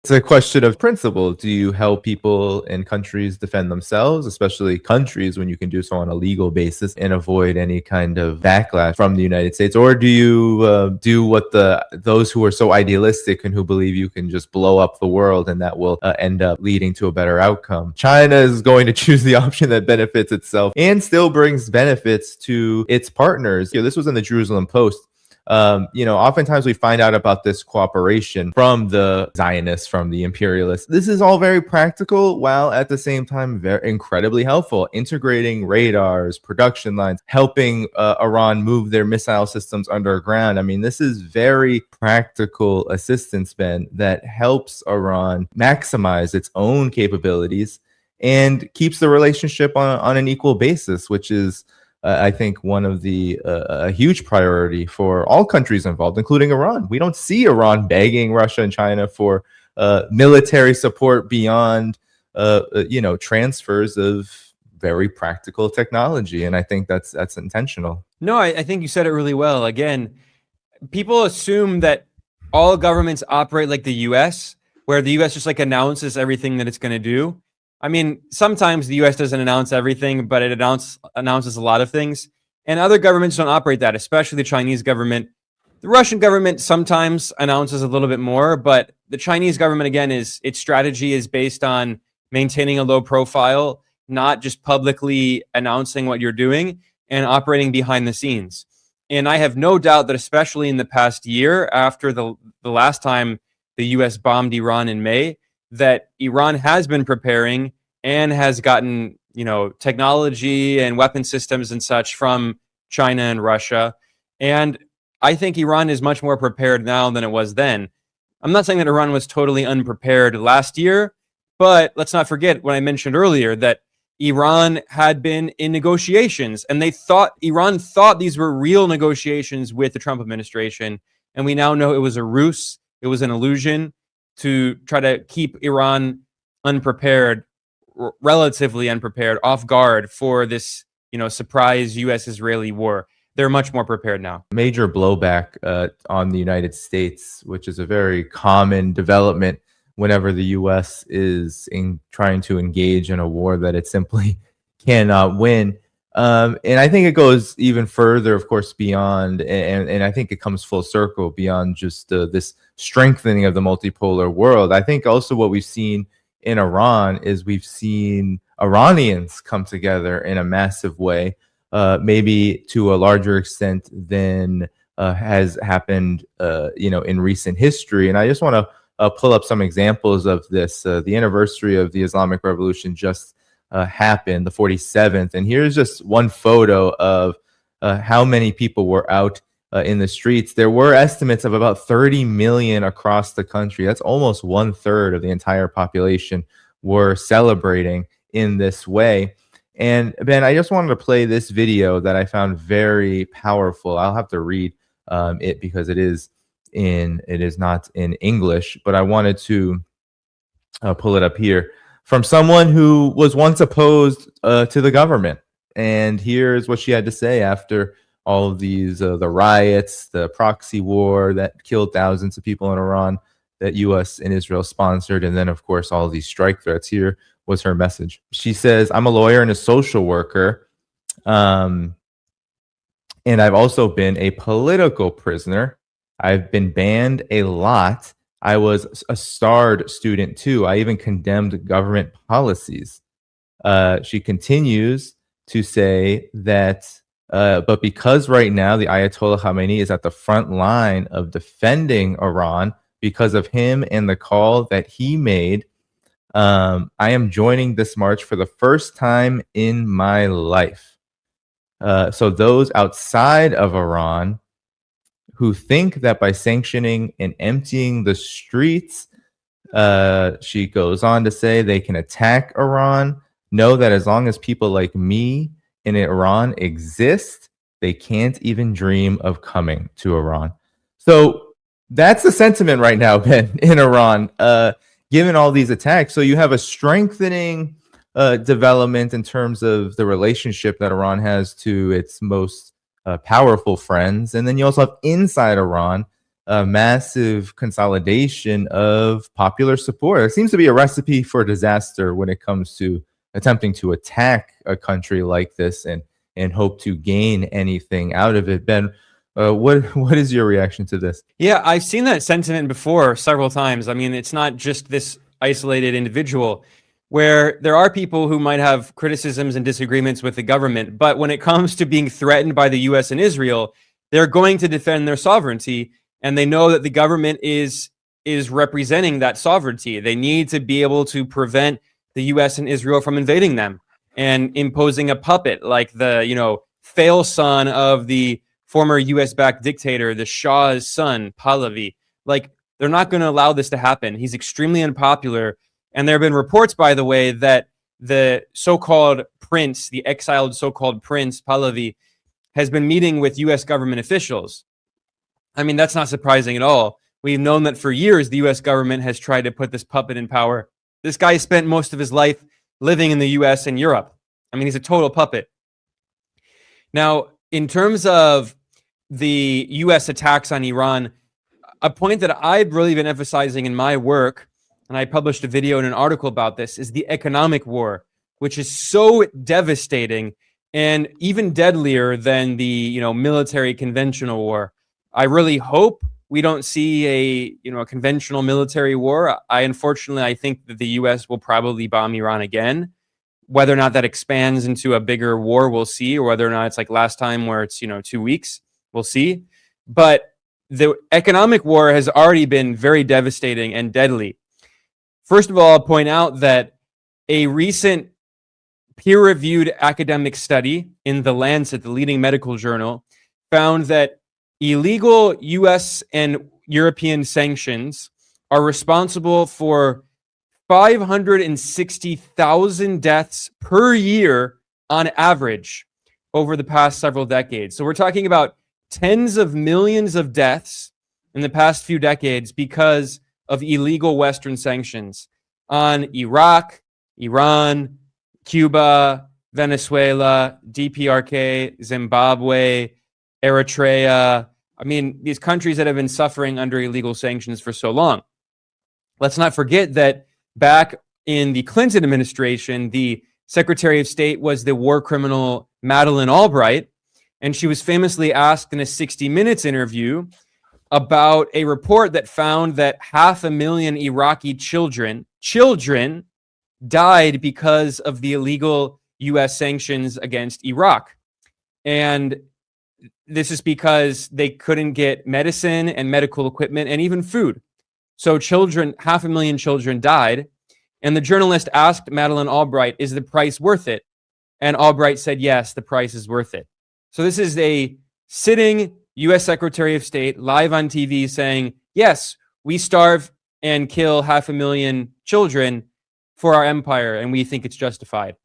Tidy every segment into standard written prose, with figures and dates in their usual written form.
It's a question of principle. Do you help people in countries defend themselves, especially countries when you can do so on a legal basis and avoid any kind of backlash from the United States? Or do you do what those who are so idealistic and who believe you can just blow up the world and that will end up leading to a better outcome? China is going to choose the option that benefits itself and still brings benefits to its partners. This was in the Jerusalem Post. Oftentimes we find out about this cooperation from the Zionists, from the imperialists. This is all very practical, while at the same time very incredibly helpful. Integrating radars, production lines, helping Iran move their missile systems underground. I mean, this is very practical assistance, Ben, that helps Iran maximize its own capabilities and keeps the relationship on an equal basis, which is I think one of a huge priority for all countries involved, including Iran. We don't see Iran begging Russia and China for military support beyond, transfers of very practical technology. And I think that's intentional. No, I think you said it really well. Again, people assume that all governments operate like the US, where the US just like announces everything that it's going to do. I mean, sometimes the U.S. doesn't announce everything, but it announces a lot of things. And other governments don't operate that, especially the Chinese government. The Russian government sometimes announces a little bit more, but the Chinese government, again, its strategy is based on maintaining a low profile, not just publicly announcing what you're doing and operating behind the scenes. And I have no doubt that especially in the past year, after the last time the U.S. bombed Iran in May, that Iran has been preparing and has gotten, technology and weapon systems and such from China and Russia. And I think Iran is much more prepared now than it was then. I'm not saying that Iran was totally unprepared last year, but let's not forget what I mentioned earlier, that Iran had been in negotiations and Iran thought these were real negotiations with the Trump administration. And we now know it was a ruse. It was an illusion to try to keep Iran unprepared, relatively unprepared, off guard for this, surprise U.S.-Israeli war. They're much more prepared now. Major blowback on the United States, which is a very common development whenever the U.S. is trying to engage in a war that it simply cannot win. And I think it goes even further, of course, beyond, and I think it comes full circle beyond just this strengthening of the multipolar world. I think also what we've seen in Iran is we've seen Iranians come together in a massive way, maybe to a larger extent than has happened, in recent history. And I just want to pull up some examples of this. The anniversary of the Islamic Revolution just happened, the 47th. And here's just one photo of how many people were out in the streets. There were estimates of about 30 million across the country. That's almost 1/3 of the entire population were celebrating in this way. And Ben, I just wanted to play this video that I found very powerful. I'll have to read it because it is not in English, but I wanted to pull it up here. From someone who was once opposed to the government. And here's what she had to say after all of these, the riots, the proxy war that killed thousands of people in Iran that U.S. and Israel sponsored. And then, of course, all of these strike threats. Here was her message. She says, "I'm a lawyer and a social worker. And I've also been a political prisoner. I've been banned a lot. I was a starred student too. I even condemned government policies." She continues to say that, but because right now the Ayatollah Khamenei is at the front line of defending Iran because of him and the call that he made, I am joining this march for the first time in my life. So those outside of Iran who think that by sanctioning and emptying the streets, she goes on to say, they can attack Iran, know that as long as people like me in Iran exist, they can't even dream of coming to Iran. So that's the sentiment right now, Ben, in Iran, given all these attacks. So you have a strengthening development in terms of the relationship that Iran has to its most powerful friends. And then you also have inside Iran a massive consolidation of popular support. It seems to be a recipe for disaster when it comes to attempting to attack a country like this and hope to gain anything out of it. Ben, what is your reaction to this? Yeah, I've seen that sentiment before several times. I mean, it's not just this isolated individual, where there are people who might have criticisms and disagreements with the government, but when it comes to being threatened by the US and Israel, they're going to defend their sovereignty, and they know that the government is representing that sovereignty. They need to be able to prevent the US and Israel from invading them and imposing a puppet like the, fail son of the former US-backed dictator, the Shah's son, Pahlavi. Like, they're not going to allow this to happen. He's extremely unpopular. And there have been reports, by the way, that the so-called prince, the exiled so-called prince, Pahlavi, has been meeting with US government officials. I mean, that's not surprising at all. We've known that for years, the US government has tried to put this puppet in power. This guy spent most of his life living in the US and Europe. I mean, he's a total puppet. Now, in terms of the US attacks on Iran, a point that I've really been emphasizing in my work, and I published a video and an article about this, is the economic war, which is so devastating and even deadlier than the military conventional war. I really hope we don't see a conventional military war. Unfortunately, I think that the US will probably bomb Iran again. Whether or not that expands into a bigger war, we'll see, or whether or not it's like last time where it's 2 weeks, we'll see. But the economic war has already been very devastating and deadly. First of all, I'll point out that a recent peer-reviewed academic study in The Lancet, the leading medical journal, found that illegal US and European sanctions are responsible for 560,000 deaths per year on average over the past several decades. So we're talking about tens of millions of deaths in the past few decades because of illegal Western sanctions on Iraq, Iran, Cuba, Venezuela, DPRK, Zimbabwe, Eritrea. I mean, these countries that have been suffering under illegal sanctions for so long. Let's not forget that back in the Clinton administration, the Secretary of State was the war criminal Madeleine Albright, and she was famously asked in a 60 Minutes interview about a report that found that 500,000 Iraqi children died because of the illegal US sanctions against Iraq. And this is because they couldn't get medicine and medical equipment and even food. So 500,000 children died. And the journalist asked Madeleine Albright, is the price worth it? And Albright said, yes, the price is worth it. So this is a sitting US Secretary of State live on TV saying, yes, we starve and kill 500,000 children for our empire, and we think it's justified.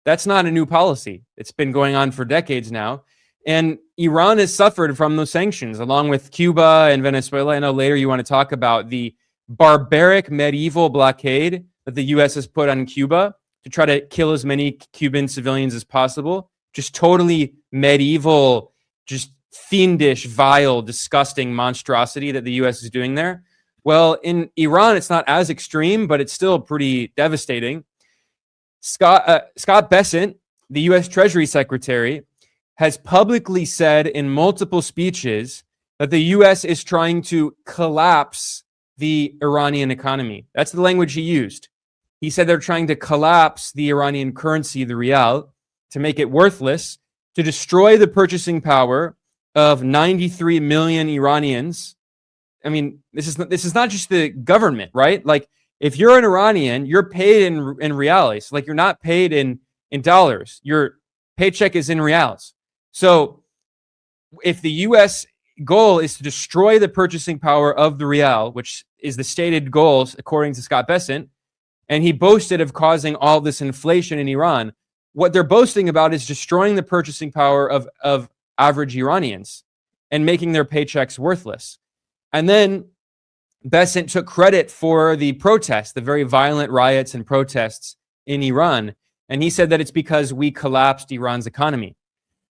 That's not a new policy. It's been going on for decades now. And Iran has suffered from those sanctions, along with Cuba and Venezuela. I know later you want to talk about the barbaric medieval blockade that the US has put on Cuba to try to kill as many Cuban civilians as possible. Just totally medieval, just fiendish, vile, disgusting monstrosity that the US is doing there. Well, in Iran, it's not as extreme, but it's still pretty devastating. Scott Bessent, the US Treasury Secretary, has publicly said in multiple speeches that the US is trying to collapse the Iranian economy. That's the language he used. He said they're trying to collapse the Iranian currency, the rial, to make it worthless, to destroy the purchasing power of 93 million Iranians. I mean, this is not just the government, right? Like, if you're an Iranian, you're paid in reals. Like, you're not paid in dollars. Your paycheck is in reals. So if the U.S. goal is to destroy the purchasing power of the rial, which is the stated goals, according to Scott Bessent, and he boasted of causing all this inflation in Iran, what they're boasting about is destroying the purchasing power of average Iranians and making their paychecks worthless. And then Bessent took credit for the protests, the very violent riots and protests in Iran. And he said that it's because we collapsed Iran's economy.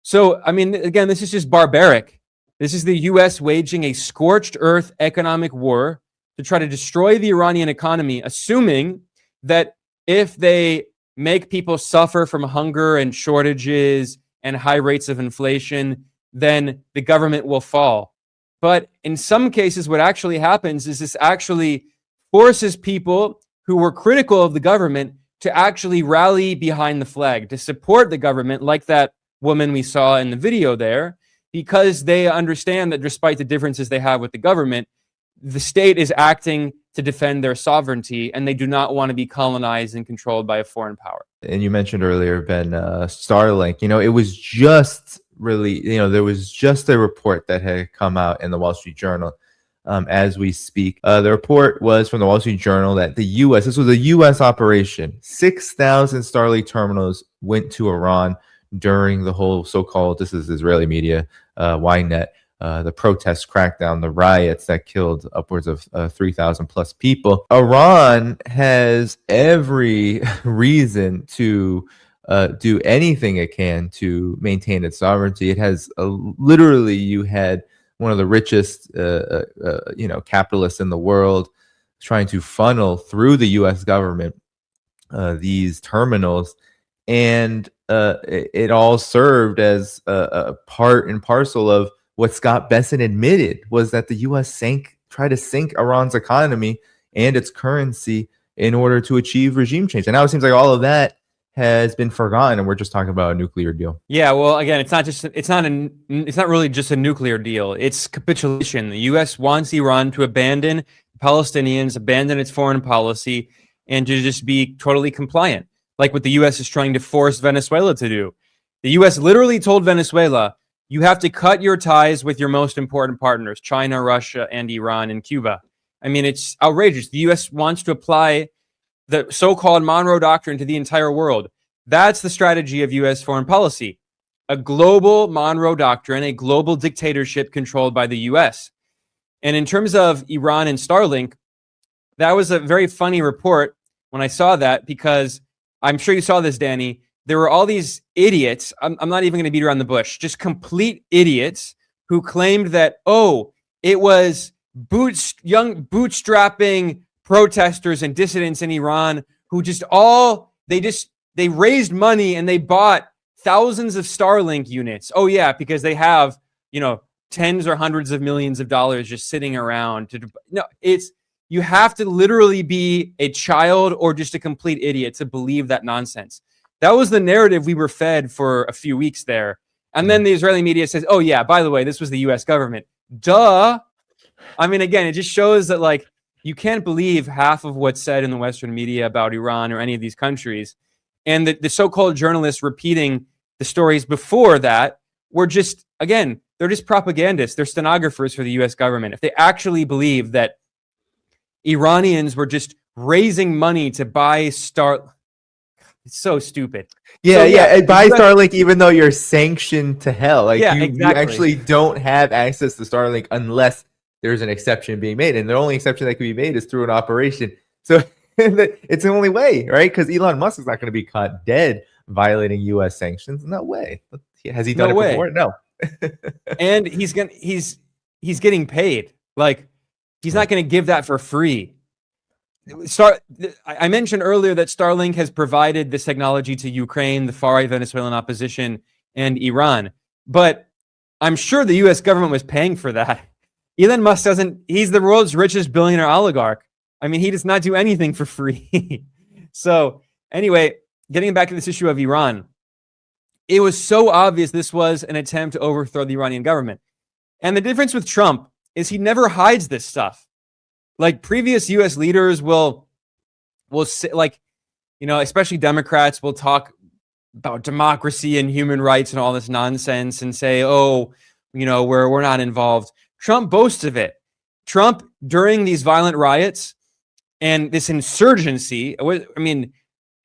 So, I mean, again, this is just barbaric. This is the US waging a scorched earth economic war to try to destroy the Iranian economy, assuming that if they make people suffer from hunger and shortages and high rates of inflation, then the government will fall. But in some cases, what actually happens is this actually forces people who were critical of the government to actually rally behind the flag, to support the government, like that woman we saw in the video there, because they understand that despite the differences they have with the government, the state is acting to defend their sovereignty, and they do not want to be colonized and controlled by a foreign power. And you mentioned earlier, Ben, Starlink. It was just really, there was just a report that had come out in the Wall Street Journal as we speak. The report was from the Wall Street Journal that this was a U.S. operation. 6,000 Starlink terminals went to Iran during the whole so-called, this is Israeli media, Ynet, the protest crackdown, the riots that killed upwards of 3,000 plus people. Iran has every reason to do anything it can to maintain its sovereignty. It has literally, you had one of the richest, capitalists in the world trying to funnel through the U.S. government these terminals, and it all served as a part and parcel of what Scott Besson admitted, was that the U.S. tried to sink Iran's economy and its currency in order to achieve regime change. And now it seems like all of that has been forgotten, and we're just talking about a nuclear deal. Yeah, well, again, it's not really just a nuclear deal. It's capitulation. The U.S. wants Iran to abandon Palestinians, abandon its foreign policy, and to just be totally compliant, like what the U.S. is trying to force Venezuela to do. The U.S. literally told Venezuela, you have to cut your ties with your most important partners, China, Russia, and Iran, and Cuba. I mean, it's outrageous. The U.S. wants to apply the so-called Monroe Doctrine to the entire world. That's the strategy of U.S. foreign policy. A global Monroe Doctrine, a global dictatorship controlled by the U.S. And in terms of Iran and Starlink, that was a very funny report when I saw that, because I'm sure you saw this, Danny. There were all these idiots. I'm not even going to beat around the bush. Just complete idiots who claimed that, it was young bootstrapping protesters and dissidents in Iran who they raised money and they bought thousands of Starlink units. Oh yeah, because they have, tens or hundreds of millions of dollars just sitting around you have to literally be a child or just a complete idiot to believe that nonsense. That was the narrative we were fed for a few weeks there. And then the Israeli media says, oh yeah, by the way, this was the US government. Duh. I mean, again, it just shows that you can't believe half of what's said in the Western media about Iran or any of these countries. And the so-called journalists repeating the stories before that were just, again, they're just propagandists. They're stenographers for the US government. If they actually believe that Iranians were just raising money to buy it's so stupid. Yeah. Buy Starlink even though you're sanctioned to hell. You actually don't have access to Starlink unless there's an exception being made. And the only exception that can be made is through an operation. So it's the only way, right? Because Elon Musk is not going to be caught dead violating U.S. sanctions. No way. Has he done it before? No. And he's getting paid. He's not going to give that for free. I mentioned earlier that Starlink has provided this technology to Ukraine, the far-right Venezuelan opposition, and Iran. But I'm sure the U.S. government was paying for that. Elon Musk he's the world's richest billionaire oligarch. I mean, he does not do anything for free. So anyway, getting back to this issue of Iran, it was so obvious this was an attempt to overthrow the Iranian government. And the difference with Trump is he never hides this stuff. Previous U.S. leaders will say, especially Democrats will talk about democracy and human rights and all this nonsense and say, we're not involved. Trump boasts of it. Trump, during these violent riots and this insurgency, an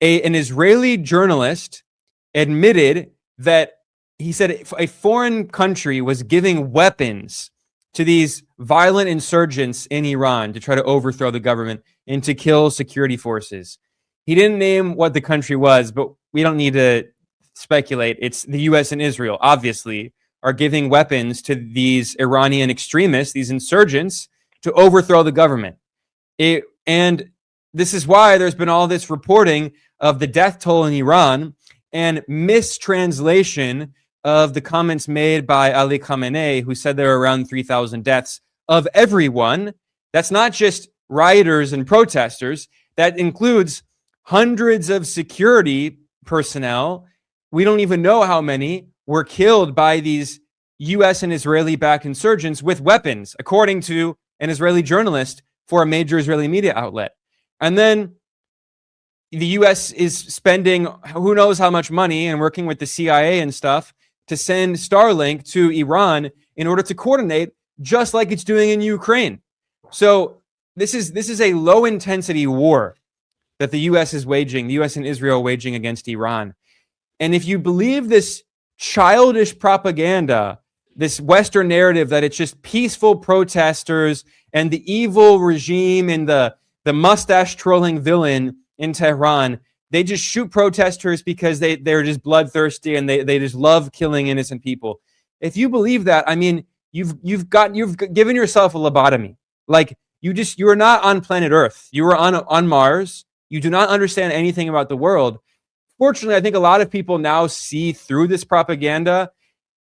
Israeli journalist admitted that he said a foreign country was giving weapons to these violent insurgents in Iran to try to overthrow the government and to kill security forces. He didn't name what the country was, but we don't need to speculate. It's the U.S. and Israel, obviously, are giving weapons to these Iranian extremists, these insurgents, to overthrow the government. And this is why there's been all this reporting of the death toll in Iran and mistranslation of the comments made by Ali Khamenei, who said there were around 3,000 deaths of everyone. That's not just rioters and protesters. That includes hundreds of security personnel. We don't even know how many were killed by these U.S. and Israeli-backed insurgents with weapons, according to an Israeli journalist for a major Israeli media outlet. And then the U.S. is spending who knows how much money and working with the CIA and stuff to send Starlink to Iran in order to coordinate, just like it's doing in Ukraine. So this is a low-intensity war that the U.S. is waging, the U.S. and Israel waging against Iran. And if you believe this childish propaganda, this Western narrative that it's just peaceful protesters and the evil regime and the mustache-twirling villain in Tehran, they just shoot protesters because they're just bloodthirsty and they just love killing innocent people. If you believe that, I mean, you've given yourself a lobotomy. Like, you are not on planet Earth. You are on Mars. You do not understand anything about the world. Fortunately, I think a lot of people now see through this propaganda,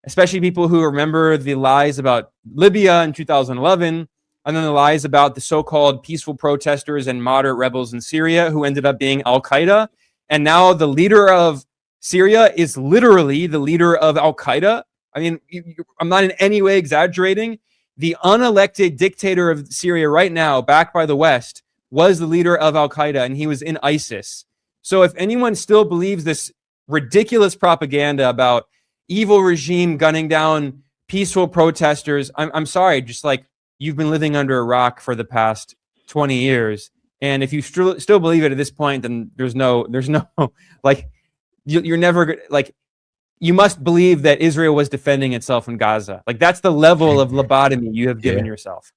especially people who remember the lies about Libya in 2011, and then the lies about the so-called peaceful protesters and moderate rebels in Syria who ended up being Al-Qaeda. And now the leader of Syria is literally the leader of Al-Qaeda. I mean, I'm not in any way exaggerating. The unelected dictator of Syria right now, backed by the West, was the leader of Al-Qaeda, and he was in ISIS. So if anyone still believes this ridiculous propaganda about evil regime gunning down peaceful protesters, I'm sorry, just like you've been living under a rock for the past 20 years. And if you still believe it at this point, then there's no like, you're never like, you must believe that Israel was defending itself in Gaza. Like, that's the level of lobotomy you have given yourself.